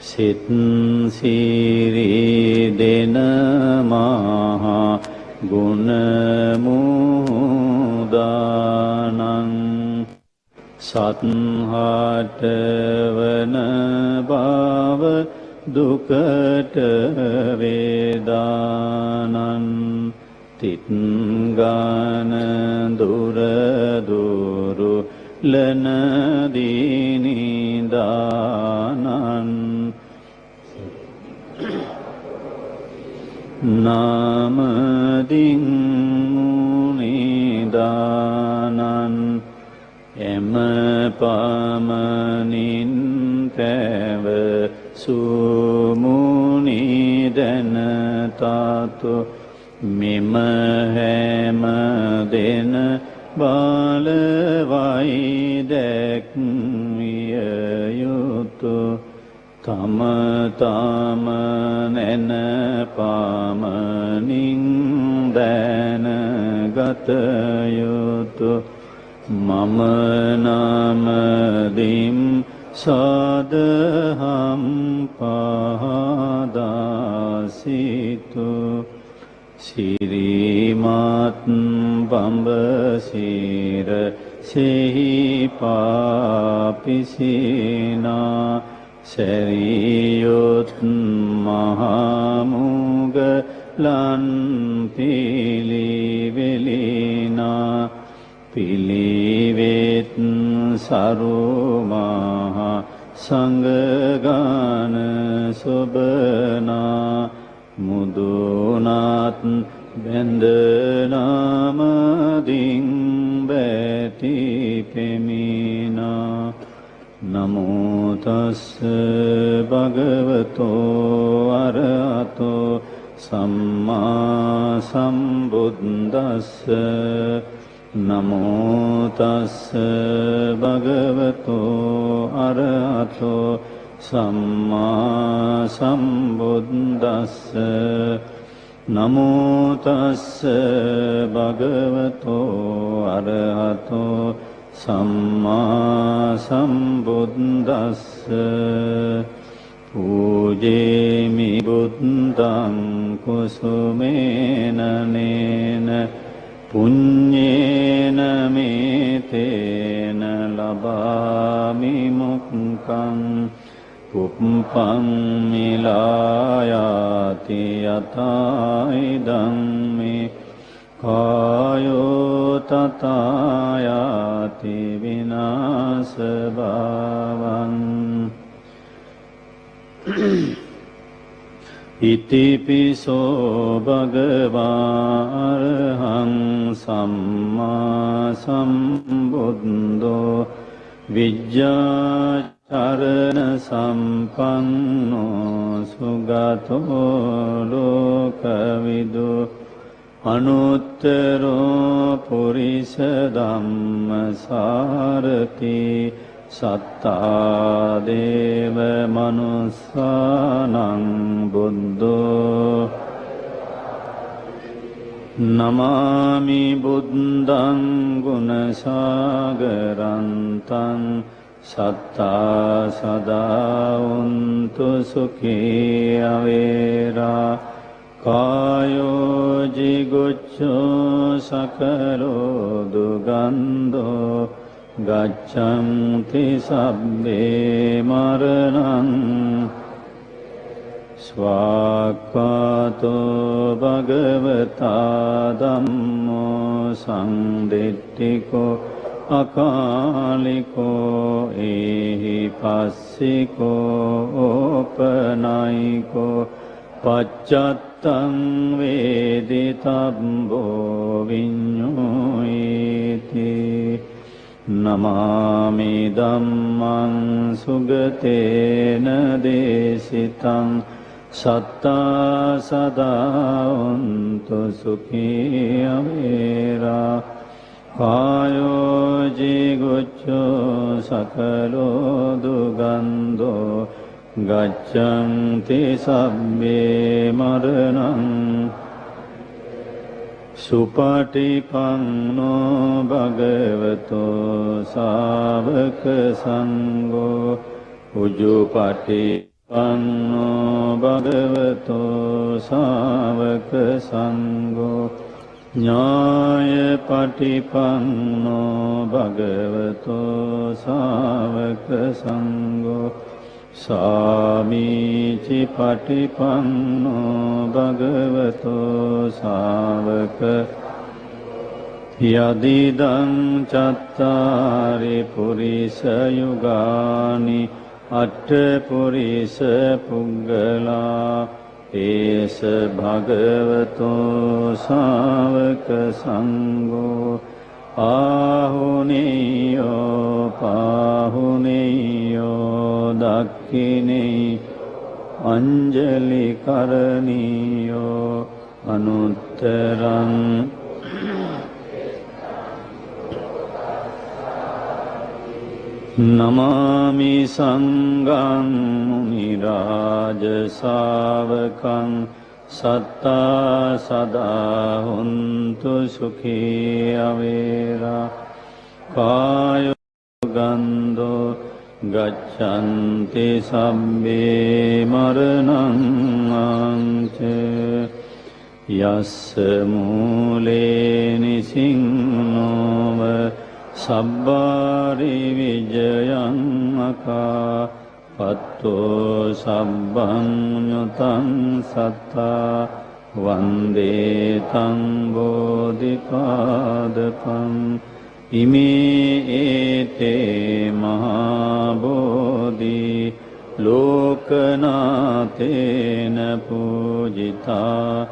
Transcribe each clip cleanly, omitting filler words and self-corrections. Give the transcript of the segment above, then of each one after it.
සිත් සිරි දෙන මහා ගුණ මුදානං සත්හට වන බව දුකට වේදානං තිත්ගාන දුර දුරු ලන දීනිදානං නාමදින් මුනිදානං එම පමණින් පැව සුමුනි දැන තාතු මෙම හැම දෙන බාලවයි දැක්විය යුතු තම තම නැන පමණින් දැනගත යුතු මම නමදිම් සදහම් පහදාසිතු සිරිමත් බඹසිර සෙහි පාපිසිනා සැරියොත් මහමුග ලන් පිළිවෙලිනා පිළිවෙත් සරුමහා සංගගාන සොබනා මුදුනත් බැඳනමදින් බැති පෙමිනා නමෝ තස්ස භගවතෝ අරහතෝ සම්මා සම්බුද්දස්ස නමෝ තස්ස භගවතෝ අරහතෝ සම්මා සම්බුද්දස්ස නමෝ තස්ස භගවතෝ අරහතෝ සම්මා සම්බුද්දස්ස පූජේමි බුද්ධං කුසුමේන නේන පුඤ්ඤේන මේතේන ලබාමි මුක්ඛං පුප්පං මිලායාති යතයිදං මේ කායෝ තථායාති විනාශ භවං ඉතිපිසෝ භගවා අරහං සම්මා සම්බුද්ධෝ විජ්ජාචරණ සම්පන්නෝ සුගතෝ ලෝකවිදු අනුත්තරෝ පුරිස ධම්මසාරති සත්තා දේව මනුස්සානං බුද්ධෝ නමාමි බුද්ධං ගුණසාගරන්තං සත්තා සදා උන්තු සුඛී අවේරා කායෝ ජිගුච්ඡෝ සකලෝ දුගන්ධෝ ගච්ඡන්ති සබ්බේ මරණං ස්වාක්ඛාතෝ භගවතා ධම්මෝ සංදිට්ඨිකෝ අකාලිකෝ ඒහි පස්සිකෝ ඕපනයිකෝ පච්චත්තං වේදිතබ්බෝ විඤ්ඤෝයිති නමාමි ධම්මං සුගතේන දේශිතං සත්තා සදා උන්තු සුඛී අවේරා කායෝ ජිගුච්ඡෝ සකලෝ දුගන්ධෝ ගච්ඡන්ති සබ්බේ මරණං සුපටිපන්නෝ භගවතෝ සාවක සංඝෝ උජුපටි පන්නෝ භගවතෝ සාවක සංඝෝ ඥාය පටිපන්නෝ භගවතෝ සාවක සංඝෝ සාමීචි පටිපන්නෝ භගවතෝ සාවක යදිදං චත්තාරි පුරිස යුගානි අට්ඨ පුරිස පුග්ගලා ඒස භගවතෝ ශාවක සංඝෝ ආහුනේයෝ පාහුනේයෝ දක්ඛිනේ අංජලි කරණීයෝ අනුත්තරං නමාමි සංඝං මුනි රාජ ශාවකං සත්තා සදා හොන්තු සුඛී අවේරා කායෝ ගන්ධෝ ගච්ඡන්ති සම්මේ මරණං අංච යස්ස මූලේ නිසින්නෝව සබ්බාරි විජයං අකා පත්තෝ සබ්බං ඤුතං සත්තා වන්දේ තං බෝධිපාදපං ඉමේ ඒතේ මහා බෝධි ලෝකනාතේන පූජිතා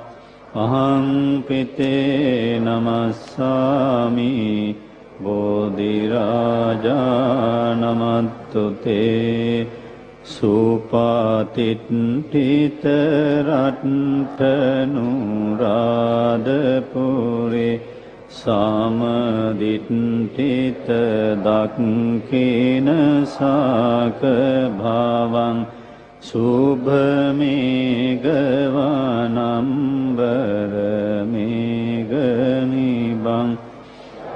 අහං පිතේ නමස්සාමි බෝධිරාජා නමත්තුතේ සුපාතිට්ඨිත රට්ඨනුරාදපුරේ සාමදිට්ඨිත දක්ඛින සාක භාවං සුභමේඝවනම්බර මේඝනිබං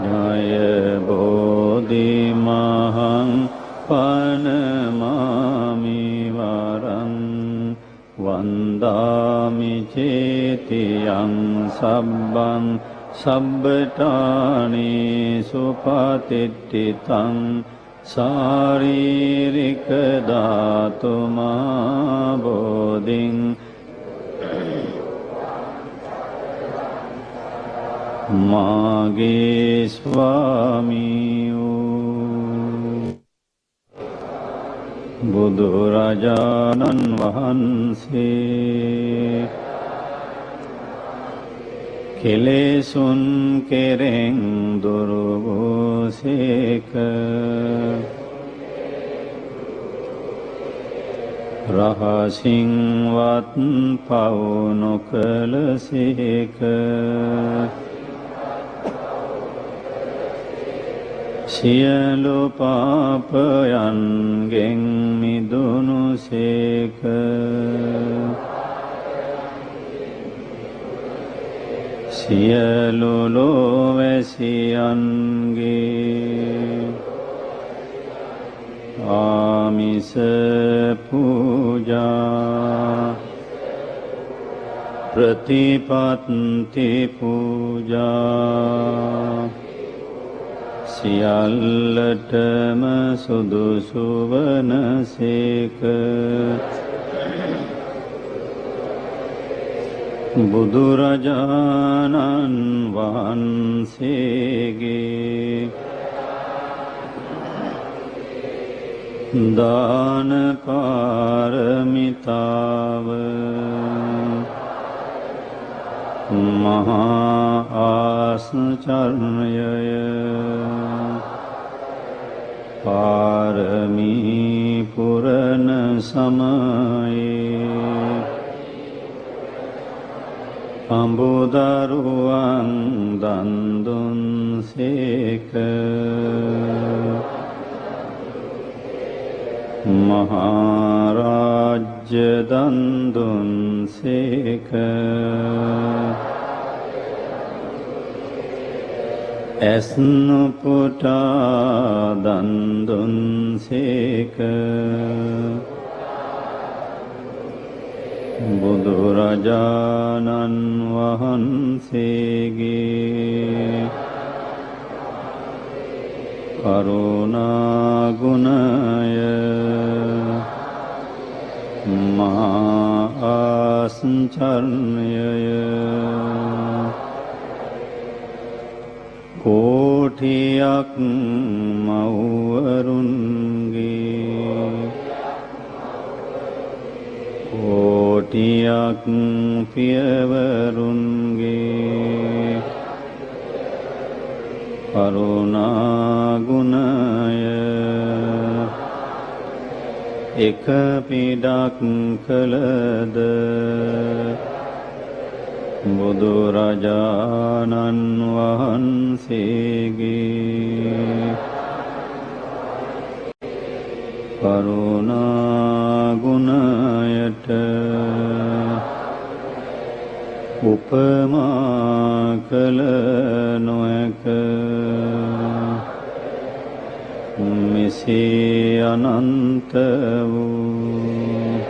ජය බෝධිමහං පනමාමි වරං වන්දාමි චේතියං සබ්බං සබ්බඨානේ සුපතිට්ඨිතං සාරීරික ධාතු මහා බෝධිං මාගේ ස්වාමියෝ බුදුරජාණන් වහන්සේ කෙලෙසුන් කෙරෙන් දුරු වූසේක රහසින්වත් පව් නොකළසේක සියලු පාපයන්ගෙන් මිදුණුසේක සියලු ලෝවැසියන්ගේ ආමිස පූජා ප්‍රතිපත්ති පූජා සියල්ලටම සුදුසු වනසේක බුදුරජාණන් වහන්සේගේ දාන පාරමිතාව මහා ආශ්චර්යය පාරමී පුරණ සමයේ අඹුදරුවන් දන් දුන්සේක මහාරාජ්‍ය දන් දුන්සේක ඇස් නොපොටා දන් දුන්සේක බුදුරජාණන් වහන්සේගේ කරුණා ගුණය මහා ආශ්චර්යය කෝටියක් මව්වරුන්ගේ කෝටියක් පියවරුන්ගේ කරුණා ගුණය එක පිටක් කළද බුදුරජාණන් වහන්සේගේ කරුණා ගුණයට උපමා කළ නොහැක. මෙසේ අනන්ත වූ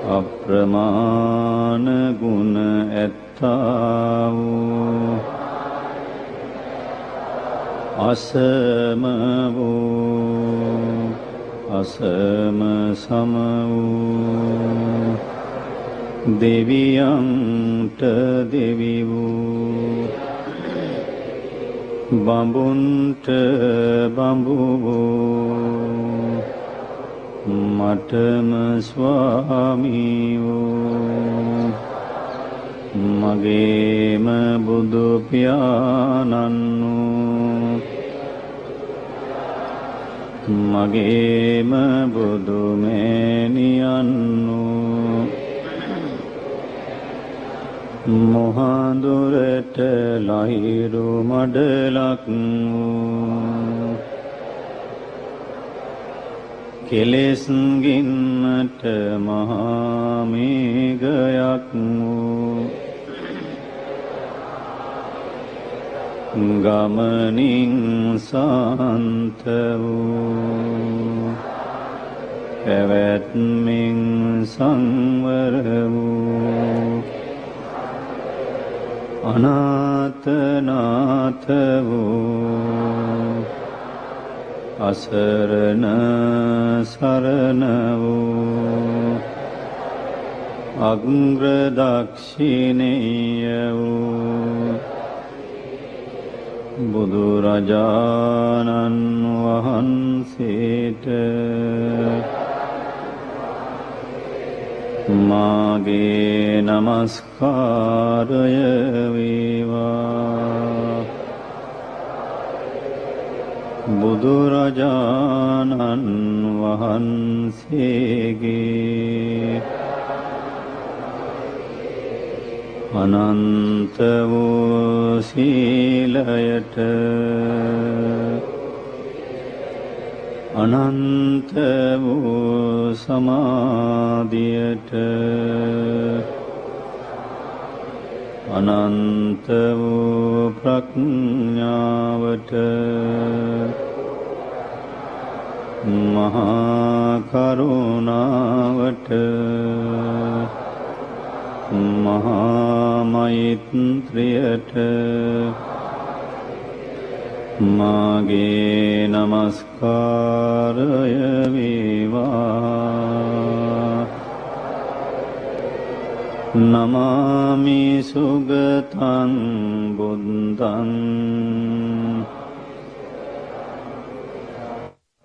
අප්‍රමාණ ගුණ ඇත්තා වූ අසම වූ අසම සම වූ දෙවියන්ට දෙවි වූ බඹුන්ට බඹු වූ මටම ස්වාමී වූ මගේම බුදු පියාණන් වූ මගේම බුදු මෑණියන් වූ මොහඳුරට ලහිරු මඩලක් වූ කෙලෙස් ගින්නට මහා මේඝයක් වූ ගමනින් සාන්ත වූ පැවැත්මෙන් සංවර වූ අනාථනාථ වූ අසරණ සරණ වූ අග්‍රදක්ෂිණේය වූ බුදුරජාණන් වහන්සේට මාගේ නමස්කාරය වේවා. බුදුරජාණන් වහන්සේගේ අනන්ත වූ සීලයට අනන්ත වූ සමාධියට අනන්ත වූ ප්‍රඥාවට මහා කරුණාවට මහා මෛත්‍රියට මාගේ නමස්කාරය වේවා. නමාමි සුගතං බුද්ධං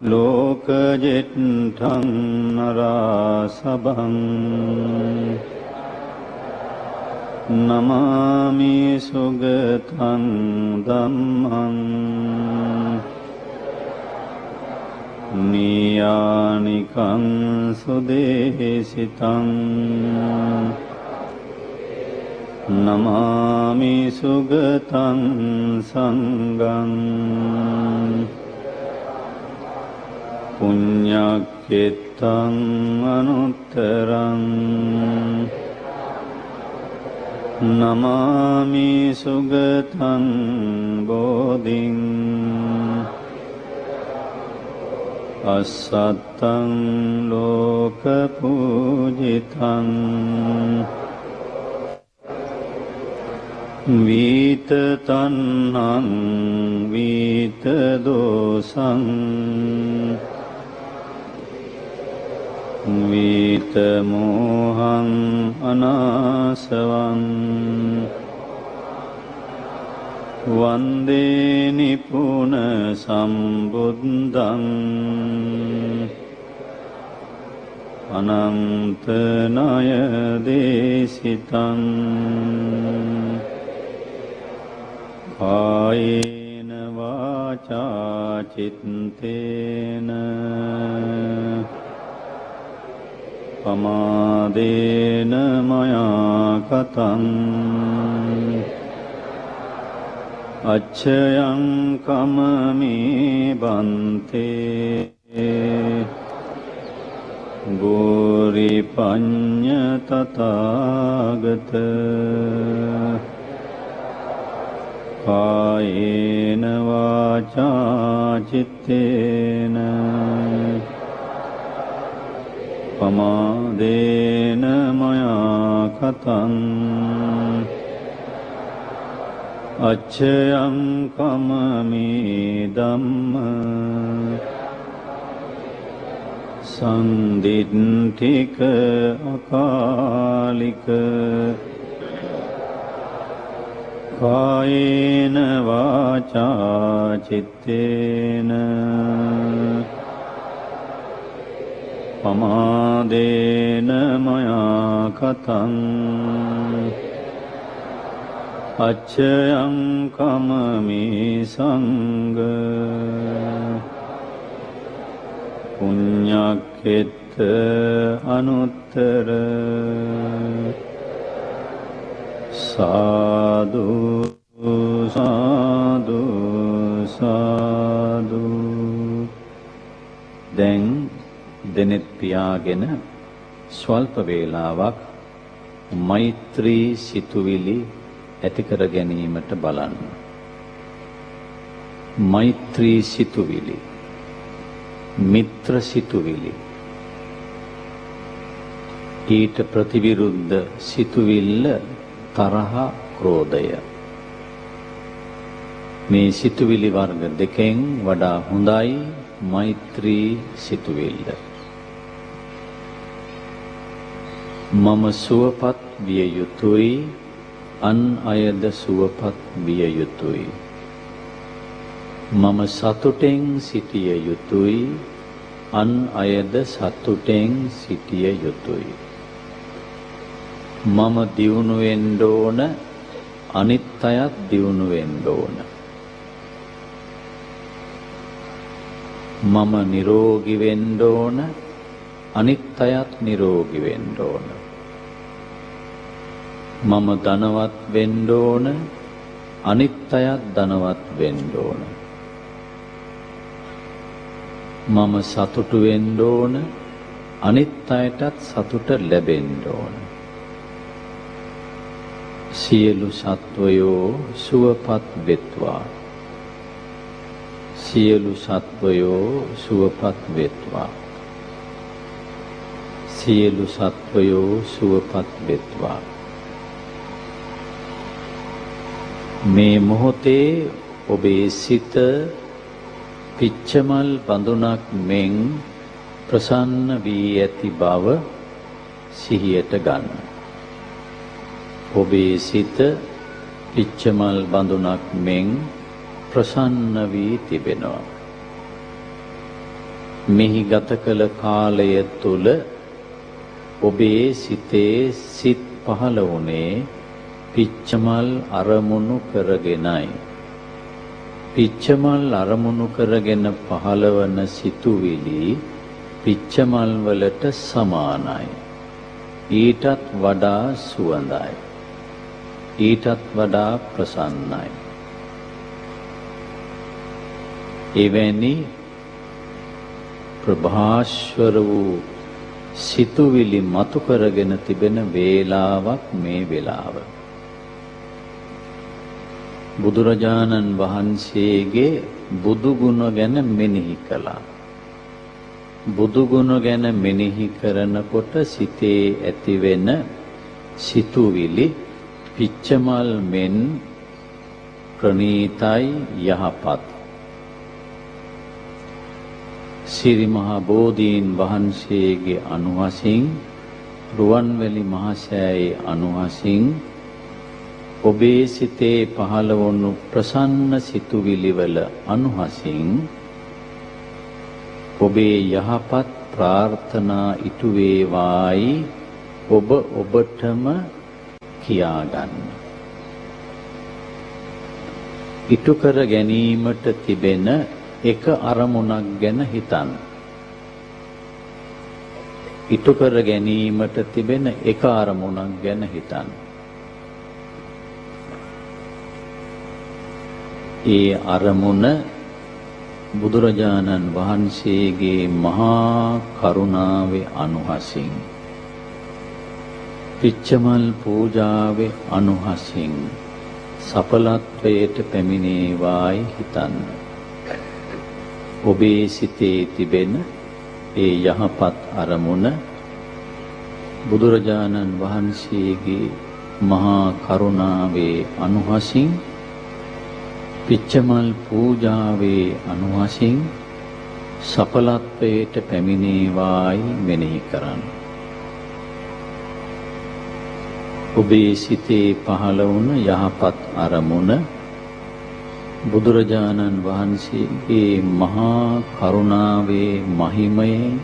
ලෝකජෙට්ඨං නරාසභං නමාමි සුගතං ධම්මං නියානිකං සුදේශිතං නමාමි සුගතං සංඝං පුඤ්ඤක්ඛෙත්තං අනුත්තරං නමාමි සුගතං බෝධිං අස්සත්තං ලෝක පූජිතං වීත තණ්හං වීත දෝසං වීත මෝහං අනාසවං වන්දේ නිපුන සම්බුද්ධං අනන්ත ණය දේශිතං කායේන වාචා චිත්තේන පමාදේන මයා කතං අච්ඡයං කමමේ බන්තේ ගෝරි පඤ්ඤ තථාගත කායේන වාචා චිත්තේන පමාදේන මයා කතං අච්ඡයං කමමේ ධම්ම සම්දිට්ඨික අකාලික කායේන වාචා චිත්තේන පමාදේන මයා කතං අච්ඡයං කමමේ සංඝ පුඤ්ඤක්ඛෙත්ත අනුත්තර සාදු සාදු සාදු. දැන් දෙනෙත් පියාගෙන ස්වල්ප වේලාවක් මෛත්‍රී සිතුවිලි ඇති කර ගැනීමට බලන්න. මෛත්‍රී සිතුවිලි, මිත්‍ර සිතුවිලි, ඊට ප්‍රතිවිරුද්ධ සිතුවිල්ල තරහ, ක්‍රෝධය. මේ සිතුවිලි වර්ග දෙකෙන් වඩා හොඳයි මෛත්‍රී සිතුවිල්ල. මම සුවපත් විය යුතුයි, අන් අයද සුවපත් විය යුතුයි. මම සතුටෙන් සිටිය යුතුයි, අන් අයද සතුටෙන් සිටිය යුතුයි. මම දියුණු වෙන්න ඕන, අනිත් අයත් දියුණු වෙන්න ඕන. මම නිරෝගී වෙන්න ඕන, අනිත් අයත් නිරෝගී වෙන්න ඕන. මම ධනවත් වෙන්න ඕන, අනිත් අයත් ධනවත් වෙන්න ඕන. මම සතුටු වෙන්න ඕන, අනිත් අයටත් සතුට ලැබෙන්න ඕන. සියලු සත්වයෝ සුවපත් වෙත්වා. සියලු සත්වයෝ සුවපත් වෙත්වා. සියලු සත්වයෝ සුවපත් වෙත්වා. මේ මොහොතේ ඔබේ සිත පිච්චමල් බඳුනක් මෙන් ප්‍රසන්න වී ඇති බව සිහියට ගන්න. ඔබේ සිත පිච්චමල් බඳුනක් මෙන් ප්‍රසන්න වී තිබෙනවා. මෙහි ගත කළ කාලය තුල ඔබේ සිතේ සිත් පහළ වුණේ පිච්චමල් අරමුණු කරගෙනයි. පිච්චමල් අරමුණු කරගෙන පහළවන සිතුවිලි පිච්චමල් වලට සමානයි. ඊටත් වඩා සුවඳයි. ඊටත් වඩා ප්‍රසන්නයි. එවැනි ප්‍රභාස්වර වූ සිතුවිලි මතු කරගෙන තිබෙන වේලාවක් මේ වේලාව. බුදුරජාණන් වහන්සේගේ බුදු ගුණ ගැන මෙනෙහි කළා. බුදුගුණ ගැන මෙනෙහි කරනකොට සිතේ ඇතිවෙන සිතුවිලි පිච්චමල් මෙන් ප්‍රණීතයි යහපත්. සිරි මහ බෝධීන් වහන්සේගේ අනුහසින් රුවන්වැලි මහසෑයේ අනුහසින් ඔබේ සිතේ පහළ වුණු ප්‍රසන්න සිතුවිලිවල අනුහසින් ඔබේ යහපත් ප්‍රාර්ථනා ඉටු වේවායි ඔබ ඔබටම කියාගන්න. ඉටු කර ගැනීමට තිබෙන එක අරමුණක් ගැන හිතන්න. ඉටු කර ගැනීමට තිබෙන එක අරමුණක් ගැන හිතන්න. ඒ අරමුණ බුදුරජාණන් වහන්සේගේ මහා කරුණාවේ අනුහසින් පිච්චමල් පූජාවේ අනුහසින් සඵලත්වයට පැමිණේවායි හිතන්න. ඔබේ සිතේ තිබෙන ඒ යහපත් අරමුණ බුදුරජාණන් වහන්සේගේ මහා කරුණාවේ අනුහසින් පිච්චමල් පූජාවේ අනුහසින් සඵලත්වයට පැමිණේවායි මෙනෙහි කරන්න. ඔබේ සිතේ පහළ වුණ යහපත් අරමුණ බුදුරජාණන් වහන්සේගේ මහා කරුණාවේ මහිමයෙන්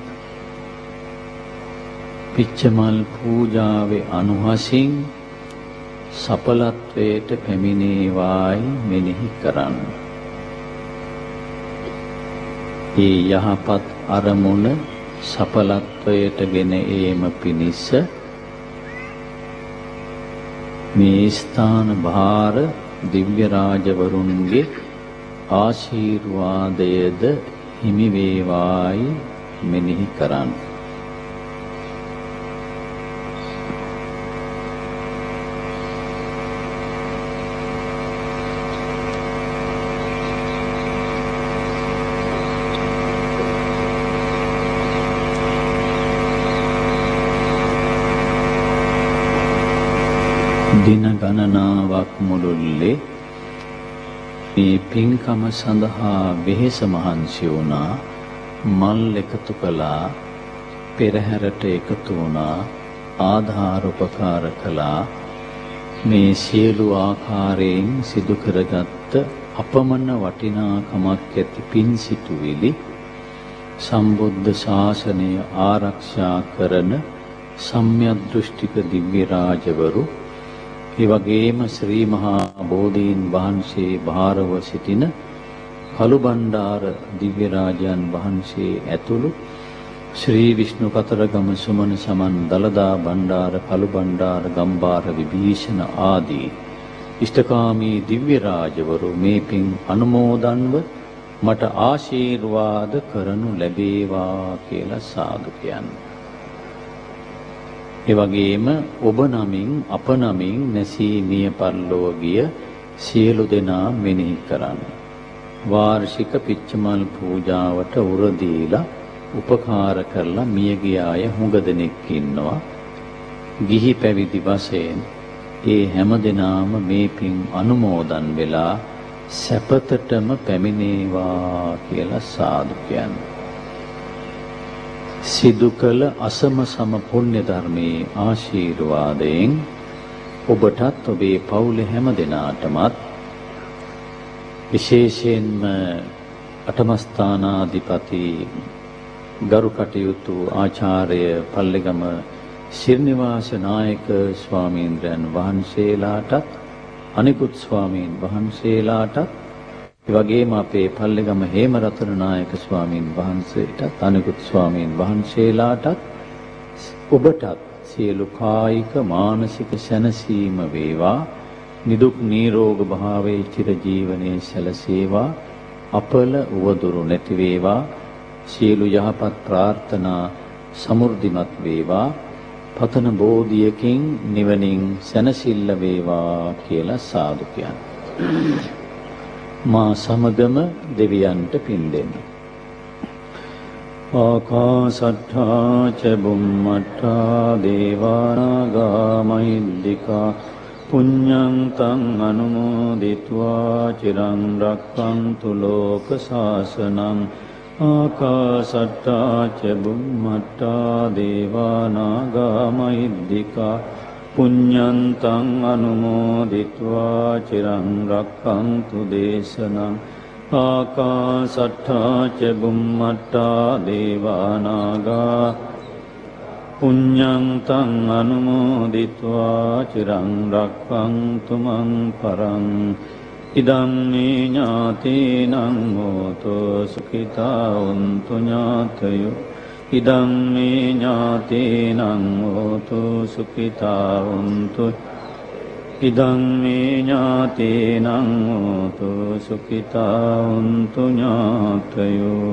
පිච්චමල් පූජාවේ අනුහසින් සඵලත්වයට පැමිණේවායි මෙනෙහි කරන්න. ඒ යහපත් අරමුණ සඵලත්වයට ගෙන ඒම පිණිස මේ ස්ථාන භාර දිව්‍ය රාජවරුන්ගේ ආශිර්වාදයද හිමි වේවායි මෙනෙහි කරන්න. දින ගණනාවක් මුළුල්ලේ මේ පින්කම සඳහා වෙහෙස මහන්සි වුණා, මල් එකතු කළා, පෙරහැරට එකතු වුණා, ආධාර උපකාර කළා. මේ සියලු ආකාරයෙන් සිදු කරගත්ත අපමණ වටිනාකමක් ඇති පින් සිතුවිලි සම්බුද්ධ ශාසනය ආරක්ෂා කරන සම්‍යක් දෘෂ්ටික දිව්‍ය රාජවරු, ඒ වගේම ශ්‍රී මහා බෝධීන් වහන්සේ භාරව සිටින කළුබණ්ඩාර දිව්‍ය රාජයන් වහන්සේ ඇතුළු ශ්‍රී විෂ්ණු කතරගම සුමන සමන් දලදා බණ්ඩාර කළුබණ්ඩාර ගම්බාර විභීෂණ ආදී ඉෂ්ඨකාමී දිව්‍ය රාජවරු මේ පින් අනුමෝදන්ව මට ආශිර්වාද කරනු ලැබේවා කියලා සාදු කියන්නේ. ඒ වගේම ඔබ නමින් අප නමින් නැසී මිය පරලොව ගිය සියලු දෙනා මෙනෙහි කරන්න. වාර්ෂික පිච්චමල් පූජාවට උර දීලා උපකාර කරලා මිය ගිය අය හුඟ දෙනෙක් ඉන්නවා. ගිහි පැවිදි වශයෙන් ඒ හැම දෙනාම මේ පින් අනුමෝදන් වෙලා සැපතටම පැමිණේවා කියලා සාදු කියන්නේ. සිදු කළ අසම සම පුණ්‍ය ධර්මයේ ආශිර්වාදයෙන් ඔබටත් ඔබේ පවුලේ හැම දෙනාටමත් විශේෂයෙන්ම අටමස්ථානාධිපති ගරු කටයුතු ආචාර්ය පල්ලේගම ශිරනිවාස නායක ස්වාමීන්ද්‍රයන් වහන්සේලාටත් අනිකුත් ස්වාමීන් වහන්සේලාටත් ඒ වගේම අපේ පල්ලේගම හේමරතන නායක ස්වාමීන් වහන්සේටත් අනිකුත් ස්වාමීන් වහන්සේලාටත් ඔබටත් සියලු කායික මානසික සැනසීම වේවා, නිදුක් නිරෝග භාවයේ චිර ජීවනයේ සැලසේවා, අපල උවදුරු නැති වේවා, සියලු යහපත් ප්‍රාර්ථනා සමෘද්ධිමත් වේවා, පතන බෝධියකින් නිවනින් සැනසෙල්ල වේවා කියලා සාදු කියන්නේ. මා සමගම දෙවියන්ට පින් දෙන්න. ආකාසට්ඨා ච බුම්මට්ඨා දේවානාගා මහිද්దికා පුඤ්ඤං තං අනුමෝදිत्वा චිරං රක්ඛන්තු ලෝක ශාසනං ආකාසට්ඨා ච බුම්මට්ඨා දේවානාගා මහිද්దికා පුඤ්ඤං තං අනුමෝදිत्वा චිරං රක්ඛන්තු දේශනං ආකාසට්ඨා ච බුම්මට්ඨා දේවානාගා පුඤ්ඤං තං අනුමෝදිत्वा චිරං රක්ඛන්තු මං පරං ඉදං මේ ඥාතීනං හෝතෝ සුඛිතා වന്തു ඥාතයෝ ඉදං මේ ඥාතීනං හෝතෝ සුඛිතා වന്തു ඉදං මේ ඥාතීනං හෝතෝ සුඛිතා වന്തു ඥාතයෝ